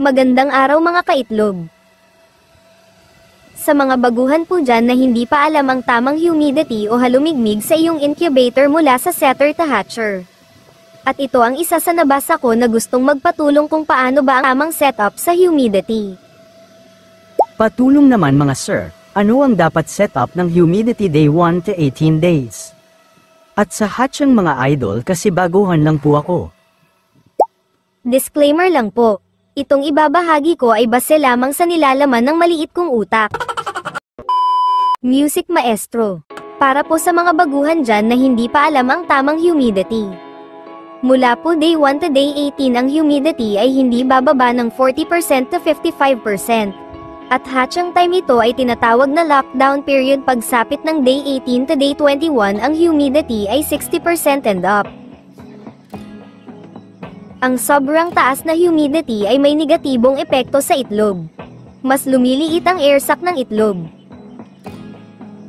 Magandang araw mga kaitlog. Sa mga baguhan po dyan na hindi pa alam ang tamang humidity o halumigmig sa iyong incubator mula sa setter to hatcher. At ito ang isa sa nabasa ko na gustong magpatulong kung paano ba ang tamang setup sa humidity. Patulong naman mga sir, ano ang dapat setup ng humidity day 1 to 18 days? At sa hatching mga idol kasi baguhan lang po ako. Disclaimer lang po. Itong ibabahagi ko ay base lamang sa nilalaman ng maliit kong utak. Music Maestro. Para po sa mga baguhan dyan na hindi pa alam ang tamang humidity. Mula po day 1 to day 18 ang humidity ay hindi bababa ng 40% to 55%. At hatching time ito ay tinatawag na lockdown period pagsapit ng day 18 to day 21 ang humidity ay 60% and up. Ang sobrang taas na humidity ay may negatibong epekto sa itlog. Mas lumiliit ang air sac ng itlog.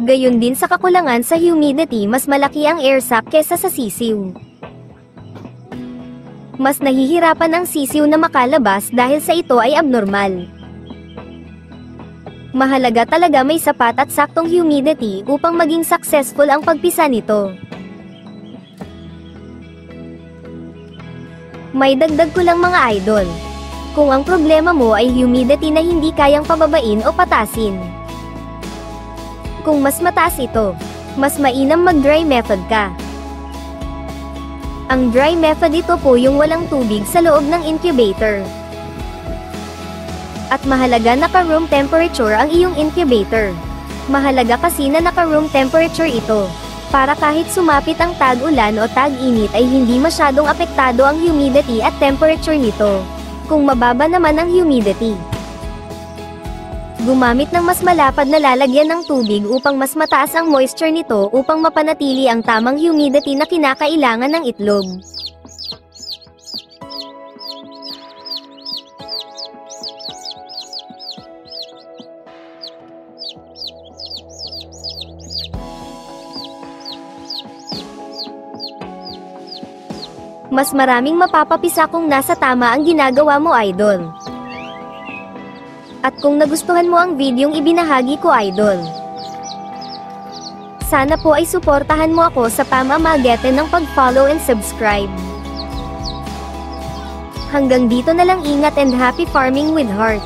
Gayon din sa kakulangan sa humidity, mas malaki ang air sac kesa sa sisiw. Mas nahihirapan ang sisiw na makalabas dahil sa ito ay abnormal. Mahalaga talaga may sapat at saktong humidity upang maging successful ang pagpisa nito. May dagdag ko lang mga idol. Kung ang problema mo ay humidity na hindi kayang pababain o patasin. Kung mas mataas ito, mas mainam mag-dry method ka. Ang dry method ito po yung walang tubig sa loob ng incubator. At mahalaga naka-room temperature ang iyong incubator. Mahalaga kasi na naka-room temperature ito. Para kahit sumapit ang tag-ulan o tag-init ay hindi masyadong apektado ang humidity at temperature nito. Kung mababa naman ang humidity, gumamit ng mas malapad na lalagyan ng tubig upang mas mataas ang moisture nito upang mapanatili ang tamang humidity na kinakailangan ng itlog. Mas maraming mapapapisa kung nasa tama ang ginagawa mo, idol. At kung nagustuhan mo ang videong ibinahagi ko, idol, sana po ay suportahan mo ako sa pamamagitan ng pag-follow and subscribe. Hanggang dito na lang, ingat and happy farming with heart.